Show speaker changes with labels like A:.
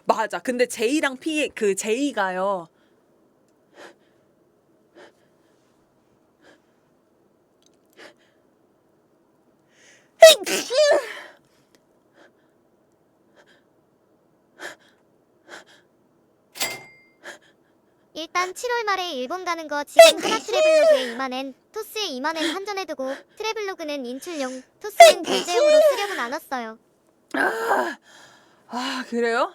A: 맞아. 근데 제이랑 피 그 제이가요.
B: 일단 7월 말에 일본 가는 거 지금 하나 트래블로그에 2만엔, 토스에 2만엔 한전해두고 트래블로그는 인출용, 토스는 결제용으로 쓰려고 나눴어요.
A: 아 그래요?